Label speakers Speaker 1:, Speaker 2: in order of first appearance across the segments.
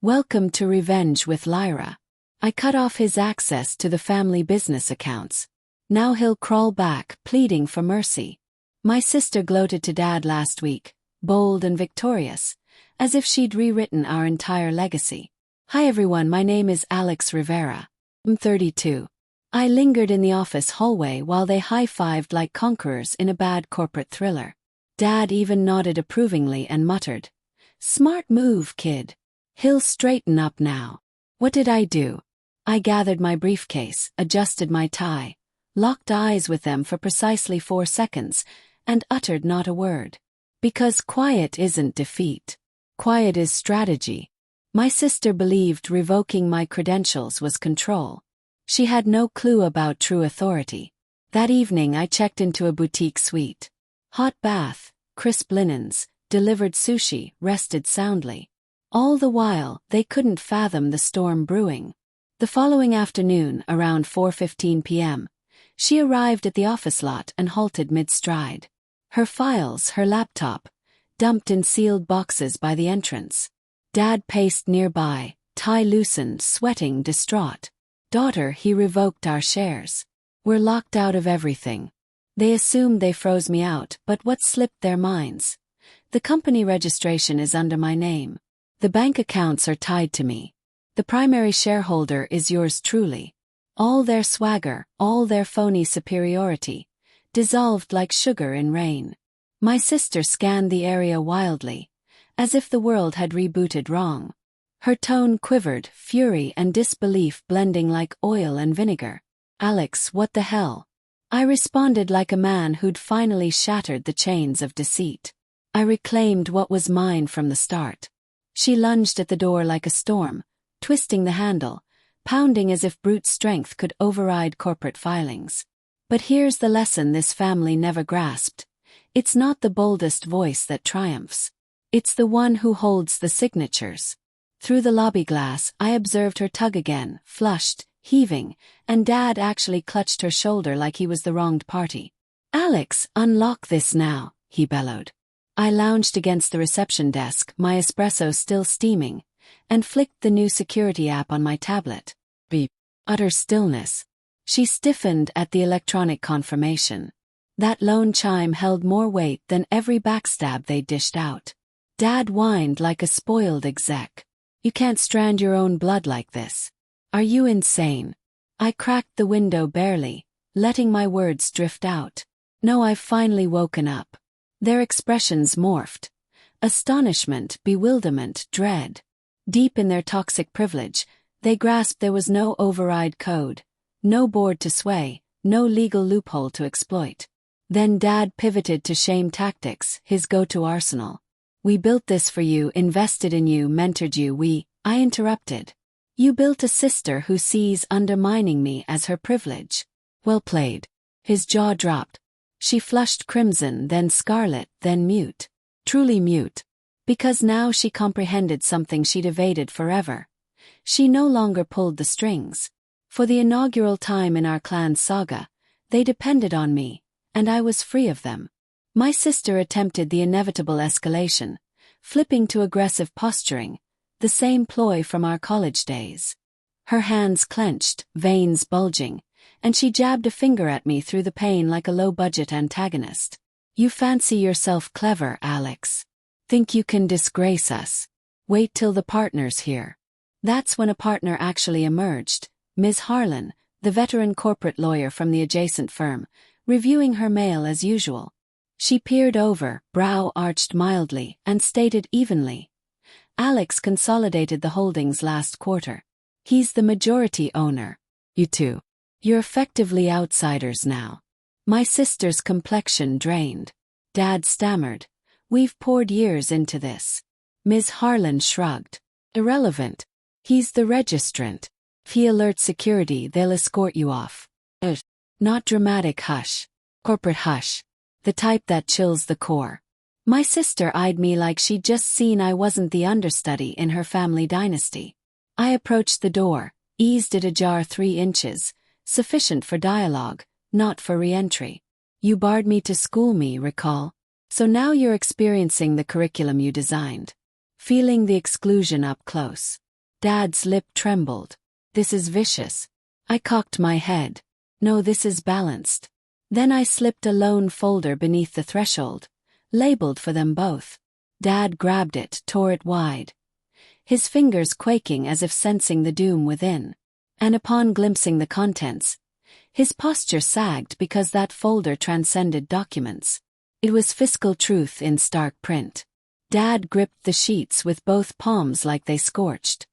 Speaker 1: Welcome to Revenge with Lyra. I cut off his access to the family business accounts. Now he'll crawl back, pleading for mercy. My sister gloated to Dad last week, bold and victorious, as if she'd rewritten our entire legacy. Hi everyone, my name is Alex Rivera. I'm 32. I lingered in the office hallway while they high-fived like conquerors in a bad corporate thriller. Dad even nodded approvingly and muttered, "Smart move, kid. He'll straighten up now." What did I do? I gathered my briefcase, adjusted my tie, locked eyes with them for precisely 4 seconds, and uttered not a word. Because quiet isn't defeat. Quiet is strategy. My sister believed revoking my credentials was control. She had no clue about true authority. That evening I checked into a boutique suite. Hot bath, crisp linens, delivered sushi, rested soundly. All the while, they couldn't fathom the storm brewing. The following afternoon, around 4:15 p.m., she arrived at the office lot and halted mid-stride. Her files, her laptop, dumped in sealed boxes by the entrance. Dad paced nearby, tie loosened, sweating, distraught. "Daughter, he revoked our shares. We're locked out of everything." They assumed they froze me out, but what slipped their minds? The company registration is under my name. The bank accounts are tied to me. The primary shareholder is yours truly. All their swagger, all their phony superiority, dissolved like sugar in rain. My sister scanned the area wildly, as if the world had rebooted wrong. Her tone quivered, fury and disbelief blending like oil and vinegar. "Alex, what the hell?" I responded like a man who'd finally shattered the chains of deceit. I reclaimed what was mine from the start. She lunged at the door like a storm, twisting the handle, pounding as if brute strength could override corporate filings. But here's the lesson this family never grasped. It's not the boldest voice that triumphs. It's the one who holds the signatures. Through the lobby glass, I observed her tug again, flushed, heaving, and Dad actually clutched her shoulder like he was the wronged party. "Alex, unlock this now," he bellowed. I lounged against the reception desk, my espresso still steaming, and flicked the new security app on my tablet. Beep. Utter stillness. She stiffened at the electronic confirmation. That lone chime held more weight than every backstab they dished out. Dad whined like a spoiled exec. "You can't strand your own blood like this. Are you insane?" I cracked the window barely, letting my words drift out. "No, I've finally woken up." Their expressions morphed. Astonishment, bewilderment, dread. Deep in their toxic privilege, they grasped there was no override code, no board to sway, no legal loophole to exploit. Then Dad pivoted to shame tactics, his go-to arsenal. "We built this for you, invested in you, mentored you, I interrupted. "You built a sister who sees undermining me as her privilege." "Well played." His jaw dropped. She flushed crimson, then scarlet, then mute. Truly mute. Because now she comprehended something she'd evaded forever. She no longer pulled the strings. For the inaugural time in our clan's saga, they depended on me, and I was free of them. My sister attempted the inevitable escalation, flipping to aggressive posturing, the same ploy from our college days. Her hands clenched, veins bulging, and she jabbed a finger at me through the pain like a low-budget antagonist. "You fancy yourself clever, Alex. Think you can disgrace us? Wait till the partner's here." That's when a partner actually emerged, Ms. Harlan, the veteran corporate lawyer from the adjacent firm, reviewing her mail as usual. She peered over, brow arched mildly, and stated evenly, "Alex consolidated the holdings last quarter. He's the majority owner. You two. You're effectively outsiders now." My sister's complexion drained. Dad stammered, "We've poured years into this." Ms. Harlan shrugged. "Irrelevant. He's the registrant. If he alerts security, they'll escort you off." Not dramatic hush. Corporate hush. The type that chills the core. My sister eyed me like she'd just seen I wasn't the understudy in her family dynasty. I approached the door, eased it ajar 3 inches, sufficient for dialogue, not for re-entry. "You barred me to school me, recall? So now you're experiencing the curriculum you designed. Feeling the exclusion up close. Dad's lip trembled. This is vicious. I cocked my head. No, this is balanced. Then I slipped a lone folder beneath the threshold, labeled for them both. Dad grabbed it, tore it wide, his fingers quaking as if sensing the doom within. And upon glimpsing the contents, his posture sagged because that folder transcended documents. It was fiscal truth in stark print. Dad gripped the sheets with both palms like they scorched.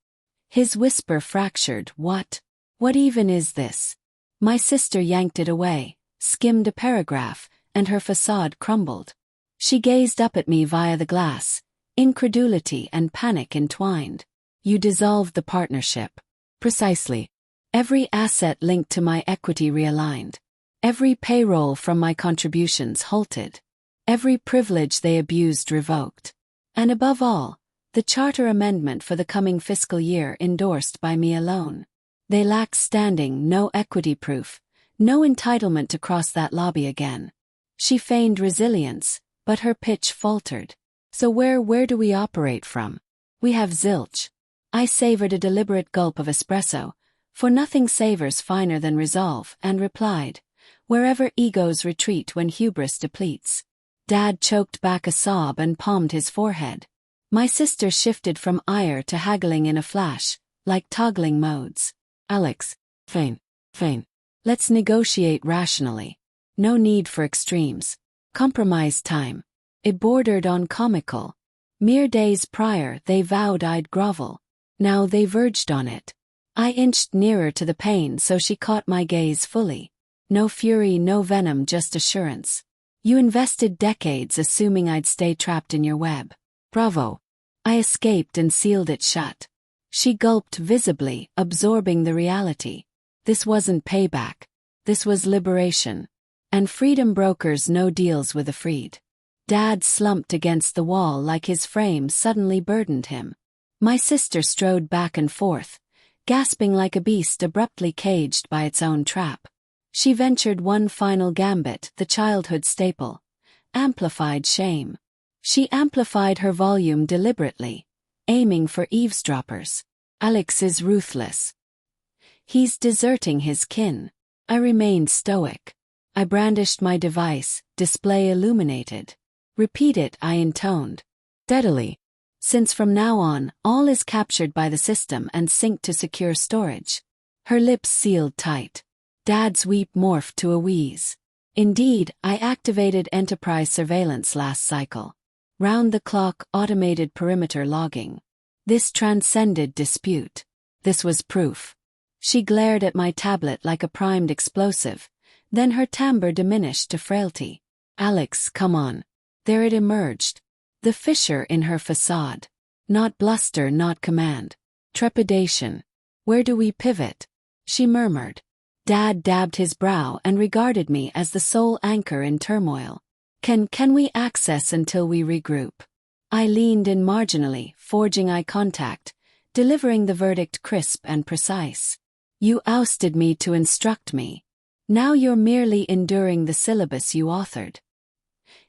Speaker 1: His whisper fractured, "What? What even is this?" My sister yanked it away, skimmed a paragraph, and her facade crumbled. She gazed up at me via the glass, incredulity and panic entwined. "You dissolved the partnership." "Precisely. Every asset linked to my equity realigned. Every payroll from my contributions halted. Every privilege they abused revoked. And above all, the charter amendment for the coming fiscal year endorsed by me alone. They lacked standing, no equity proof, no entitlement to cross that lobby again." She feigned resilience, but her pitch faltered. "So where do we operate from? We have zilch." I savored a deliberate gulp of espresso, for nothing savors finer than resolve, and replied, "Wherever egos retreat when hubris depletes." Dad choked back a sob and palmed his forehead. My sister shifted from ire to haggling in a flash, like toggling modes. "Alex, fine. Let's negotiate rationally. No need for extremes. Compromise time." It bordered on comical. Mere days prior they vowed I'd grovel. Now they verged on it. I inched nearer to the pain so she caught my gaze fully. No fury, no venom, just assurance. "You invested decades assuming I'd stay trapped in your web." "Bravo." I escaped and sealed it shut. She gulped visibly, absorbing the reality. This wasn't payback. This was liberation. And freedom brokers no deals with the freed. Dad slumped against the wall like his frame suddenly burdened him. My sister strode back and forth, gasping like a beast abruptly caged by its own trap. She ventured one final gambit, the childhood staple. Amplified shame. She amplified her volume deliberately, aiming for eavesdroppers. "Alex is ruthless. He's deserting his kin." I remained stoic. I brandished my device, display illuminated. "Repeat it," I intoned. "Steadily. Since from now on, all is captured by the system and synced to secure storage." Her lips sealed tight. Dad's weep morphed to a wheeze. "Indeed, I activated enterprise surveillance last cycle. Round-the-clock automated perimeter logging. This transcended dispute. This was proof." She glared at my tablet like a primed explosive, then her timbre diminished to frailty. "Alex, come on." There it emerged. The fissure in her facade. Not bluster, not command. Trepidation. "Where do we pivot?" she murmured. Dad dabbed his brow and regarded me as the sole anchor in turmoil. Can we access until we regroup?" I leaned in marginally, forging eye contact, delivering the verdict crisp and precise. "You ousted me to instruct me. Now you're merely enduring the syllabus you authored."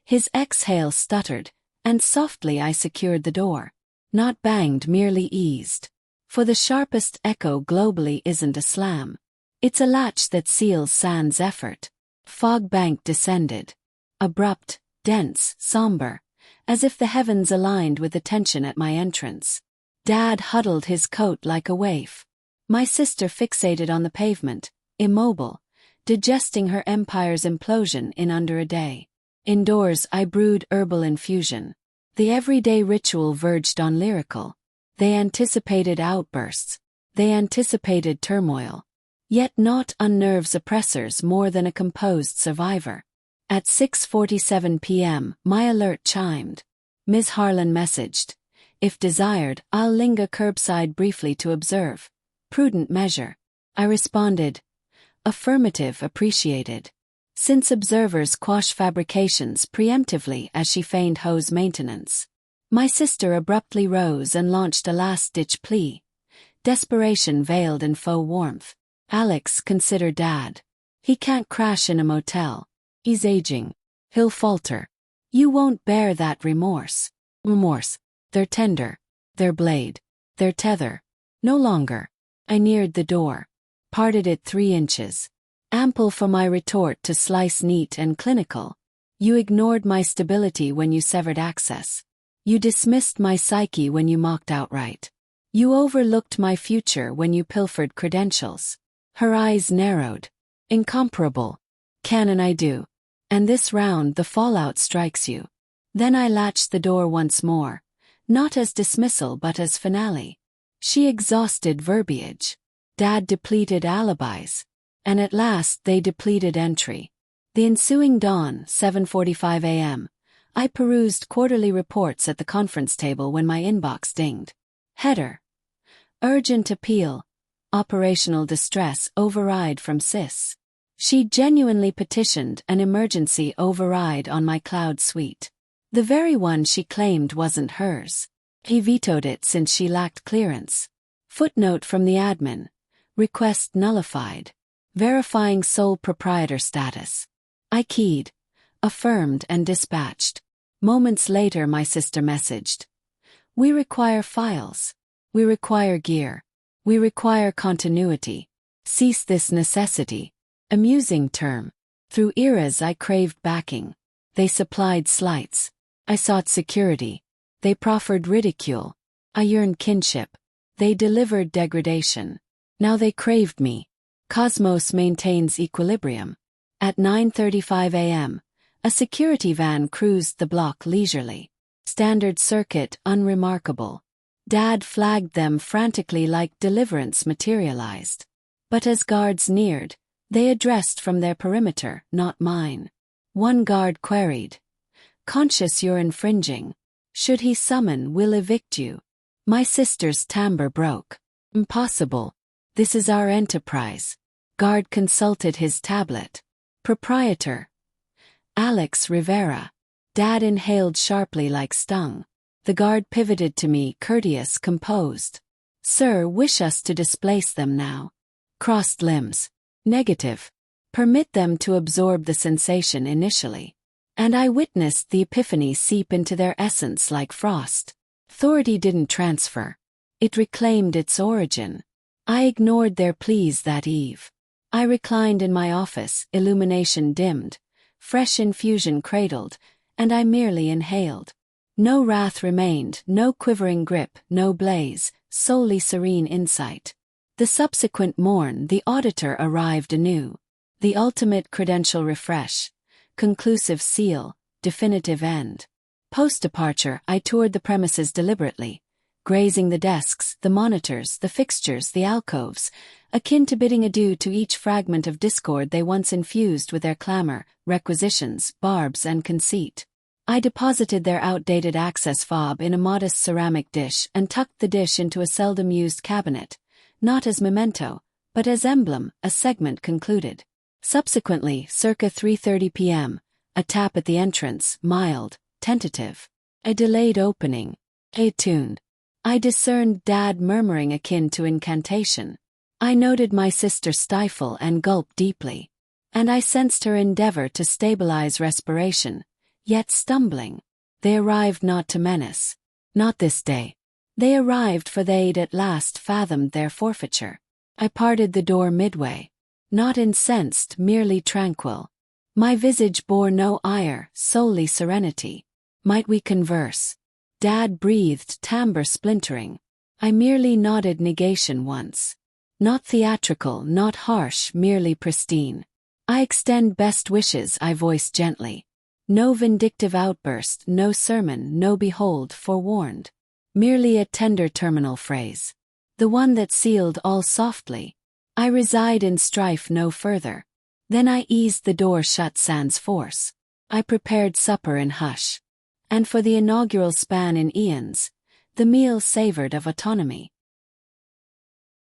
Speaker 1: His exhale stuttered, and softly I secured the door. Not banged, merely eased. For the sharpest echo globally isn't a slam. It's a latch that seals sans effort. Fog bank descended. Abrupt, dense, somber, as if the heavens aligned with the tension at my entrance. Dad huddled his coat like a waif. My sister fixated on the pavement, immobile, digesting her empire's implosion in under a day. Indoors I brewed herbal infusion. The everyday ritual verged on lyrical. They anticipated outbursts. They anticipated turmoil. Yet naught unnerves oppressors more than a composed survivor. At 6:47 p.m., my alert chimed. Ms. Harlan messaged. "If desired, I'll linger curbside briefly to observe. Prudent measure." I responded. Affirmative, appreciated. Since observers quash fabrications preemptively as she feigned hose maintenance. My sister abruptly rose and launched a last-ditch plea. Desperation veiled in faux warmth. "Alex, consider Dad. He can't crash in a motel. He's aging. He'll falter. You won't bear that remorse." Remorse. Their tender. Their blade. Their tether. No longer. I neared the door. Parted it 3 inches. Ample for my retort to slice neat and clinical. You ignored my stability when you severed access. You dismissed my psyche when you mocked outright. You overlooked my future when you pilfered credentials. Her eyes narrowed. Incomparable. Can I do? And this round the fallout strikes you. Then I latched the door once more, not as dismissal but as finale. She exhausted verbiage. Dad depleted alibis. And at last they depleted entry. The ensuing dawn, 7:45 a.m. I perused quarterly reports at the conference table when my inbox dinged. Header. Urgent appeal. Operational distress override from SIS. She genuinely petitioned an emergency override on my cloud suite. The very one she claimed wasn't hers. He vetoed it since she lacked clearance. Footnote from the admin. Request nullified. Verifying sole proprietor status. I keyed, affirmed and dispatched. Moments later my sister messaged. We require files. We require gear. We require continuity. Cease this necessity. Amusing term. Through eras I craved backing. They supplied slights. I sought security. They proffered ridicule. I yearned kinship. They delivered degradation. Now they craved me. Cosmos maintains equilibrium. At 9:35 a.m., a security van cruised the block leisurely. Standard circuit unremarkable. Dad flagged them frantically like deliverance materialized. But as guards neared, they addressed from their perimeter, not mine. One guard queried. Conscious you're infringing. Should he summon, we'll evict you. My sister's timbre broke. Impossible. This is our enterprise. Guard consulted his tablet. Proprietor. Alex Rivera. Dad inhaled sharply like stung. The guard pivoted to me, courteous, composed. Sir, wish us to displace them now. Crossed limbs. Negative. Permit them to absorb the sensation initially. And I witnessed the epiphany seep into their essence like frost. Authority didn't transfer. It reclaimed its origin. I ignored their pleas that eve. I reclined in my office, illumination dimmed, fresh infusion cradled, and I merely inhaled. No wrath remained, no quivering grip, no blaze, solely serene insight. The subsequent morn the auditor arrived anew. The ultimate credential refresh. Conclusive seal, definitive end. Post-departure I toured the premises deliberately, grazing the desks, the monitors, the fixtures, the alcoves, akin to bidding adieu to each fragment of discord they once infused with their clamor, requisitions, barbs and conceit. I deposited their outdated access fob in a modest ceramic dish and tucked the dish into a seldom used cabinet, not as memento, but as emblem, a segment concluded. Subsequently, circa 3:30 p.m., a tap at the entrance, mild, tentative. A delayed opening. Attuned. I discerned Dad murmuring akin to incantation. I noted my sister stifle and gulp deeply. And I sensed her endeavor to stabilize respiration, yet stumbling. They arrived not to menace. Not this day. They arrived for they'd at last fathomed their forfeiture. I parted the door midway. Not incensed, merely tranquil. My visage bore no ire, solely serenity. Might we converse? Dad breathed, timbre splintering. I merely nodded negation once. Not theatrical, not harsh, merely pristine. I extend best wishes, I voiced gently. No vindictive outburst, no sermon, no behold, forewarned. Merely a tender terminal phrase. The one that sealed all softly. I reside in strife no further. Then I eased the door shut sans force. I prepared supper in hush. And for the inaugural span in eons, the meal savored of autonomy.